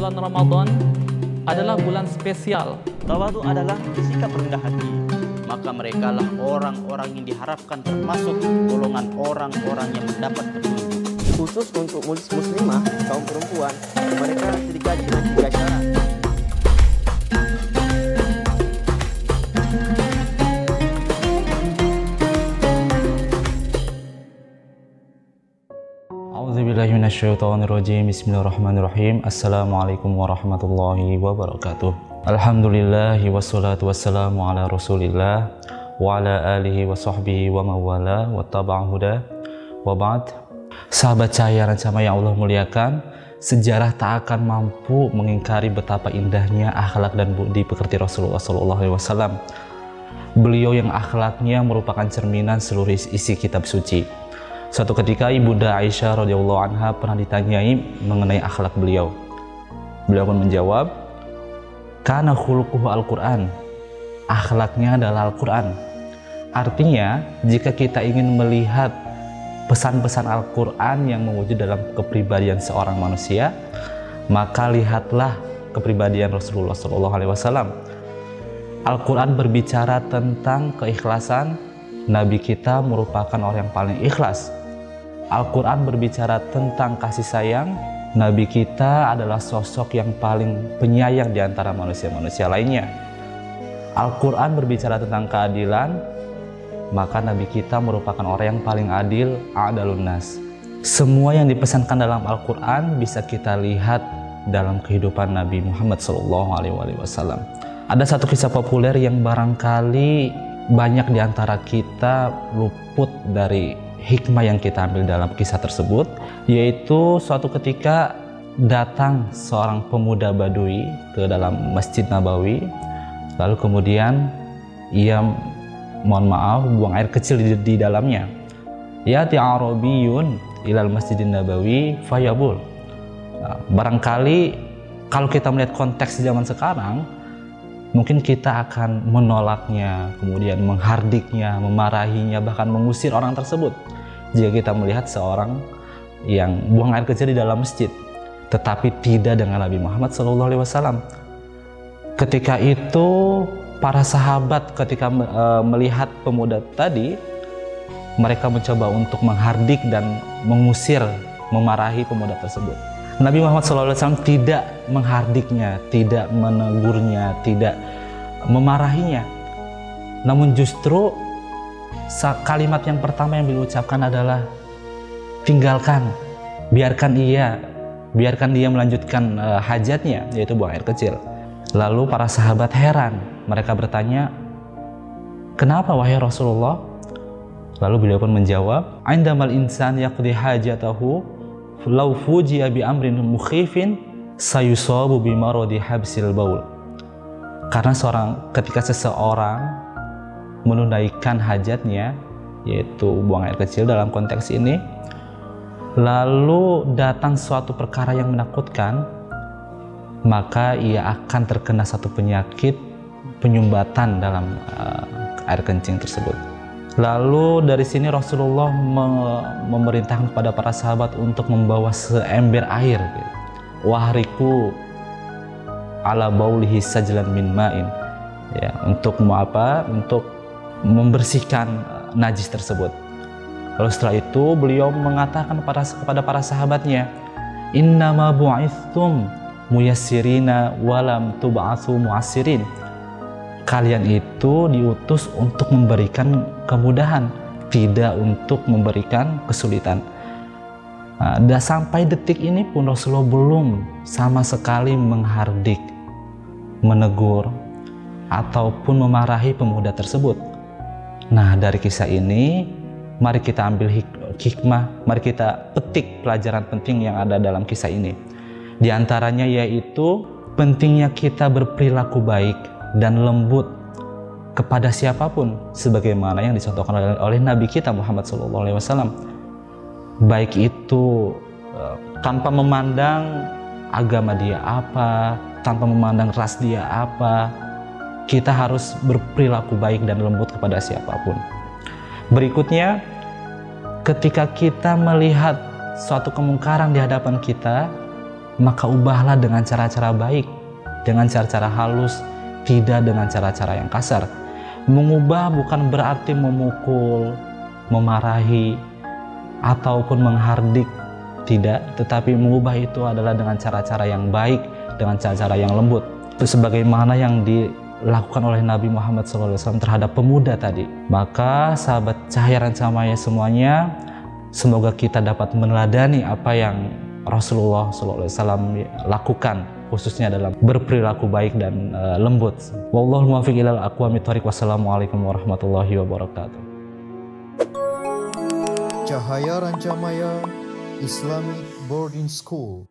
bulan Ramadan adalah bulan spesial. Tawadu adalah sikap rendah hati. Maka mereka lah orang-orang yang diharapkan termasuk golongan orang-orang yang mendapat petunjuk. Khusus untuk muslimah, kaum perempuan, mereka digaji dengan 3 syarat. A'udzubillahiminasyaitonirrajim. Bismillahirrahmanirrahim. Assalamualaikum warahmatullahi wabarakatuh. Alhamdulillahi wassalatu wassalamu ala rasulillah wa ala alihi wa sahbihi wa mawala wa taba'a huda wa ba'd. Sahabat cahaya rancama yang Allah muliakan, sejarah tak akan mampu mengingkari betapa indahnya akhlak dan budi pekerti Rasulullah SAW. Beliau yang akhlaknya merupakan cerminan seluruh isi kitab suci. Suatu ketika Ibunda Aisyah radhiyallahu anha pernah ditanyai mengenai akhlak beliau. Beliau pun menjawab, "Kana khuluquhu Al-Qur'an." Akhlaknya adalah Al-Qur'an. Artinya, jika kita ingin melihat pesan-pesan Al-Qur'an yang mewujud dalam kepribadian seorang manusia, maka lihatlah kepribadian Rasulullah SAW. Al-Qur'an berbicara tentang keikhlasan. Nabi kita merupakan orang yang paling ikhlas. Al-Quran berbicara tentang kasih sayang. Nabi kita adalah sosok yang paling penyayang di antara manusia-manusia lainnya. Al-Quran berbicara tentang keadilan, maka Nabi kita merupakan orang yang paling adil, a'dalun nas. Semua yang dipesankan dalam Al-Quran bisa kita lihat dalam kehidupan Nabi Muhammad SAW. Ada satu kisah populer yang barangkali banyak di antara kita luput dari hikmah yang kita ambil dalam kisah tersebut, yaitu suatu ketika datang seorang pemuda Badui ke dalam Masjid Nabawi, lalu kemudian ia buang air kecil di dalamnya. Ya'ti Arabiyun ilal Masjidin Nabawi fayabul. Barangkali kalau kita melihat konteks zaman sekarang, mungkin kita akan menolaknya, kemudian menghardiknya, memarahinya, bahkan mengusir orang tersebut jika kita melihat seorang yang buang air kecil di dalam masjid. Tetapi tidak dengan Nabi Muhammad SAW. Ketika itu para sahabat ketika melihat pemuda tadi, mereka mencoba untuk menghardik dan mengusir, memarahi pemuda tersebut. Nabi Muhammad SAW tidak menghardiknya, tidak menegurnya, tidak memarahinya. Namun justru kalimat yang pertama yang beliau ucapkan adalah, tinggalkan, biarkan dia melanjutkan hajatnya, yaitu buang air kecil. Lalu para sahabat heran, mereka bertanya, "Kenapa wahai Rasulullah?" Lalu beliau pun menjawab, "Indamal insan yaqdi hajatahu lau fuji'a bi amrin mukhifin sayusabu bi maradi habsil baul." Karena ketika seseorang menunaikan hajatnya, yaitu buang air kecil dalam konteks ini, lalu datang suatu perkara yang menakutkan, maka ia akan terkena satu penyakit penyumbatan dalam air kencing tersebut. Lalu dari sini Rasulullah memerintahkan kepada para sahabat untuk membawa seember air, wahriku ala baulihi sajlan min ma'in, ya, untuk membersihkan najis tersebut. Lalu setelah itu beliau mengatakan kepada para sahabatnya, "Innama bu'ithtum muyassirina walam tub'atsu mu'assirin." Kalian itu diutus untuk memberikan kemudahan, tidak untuk memberikan kesulitan. Dan sampai detik ini pun Rasulullah belum sama sekali menghardik, menegur, ataupun memarahi pemuda tersebut. Nah, dari kisah ini, mari kita ambil hikmah, mari kita petik pelajaran penting yang ada dalam kisah ini. Di antaranya yaitu pentingnya kita berperilaku baik dan lembut kepada siapapun, sebagaimana yang dicontohkan oleh Nabi kita Muhammad SAW. Baik itu tanpa memandang agama dia apa, tanpa memandang ras dia apa, kita harus berperilaku baik dan lembut kepada siapapun. Berikutnya, ketika kita melihat suatu kemungkaran di hadapan kita, maka ubahlah dengan cara-cara baik, dengan cara-cara halus, tidak dengan cara-cara yang kasar. Mengubah bukan berarti memukul, memarahi, ataupun menghardik, tidak, tetapi mengubah itu adalah dengan cara-cara yang baik, dengan cara-cara yang lembut. Itu sebagaimana yang dilakukan oleh Nabi Muhammad SAW terhadap pemuda tadi. Maka sahabat Cahaya Rancamaya semuanya, semoga kita dapat meneladani apa yang Rasulullah SAW lakukan, khususnya dalam berperilaku baik dan lembut. Wallahul muwaffiq ilal aqwamit thoriq. Wassalamualaikum warahmatullahi wabarakatuh. Cahaya Rancamaya Islamic Boarding School.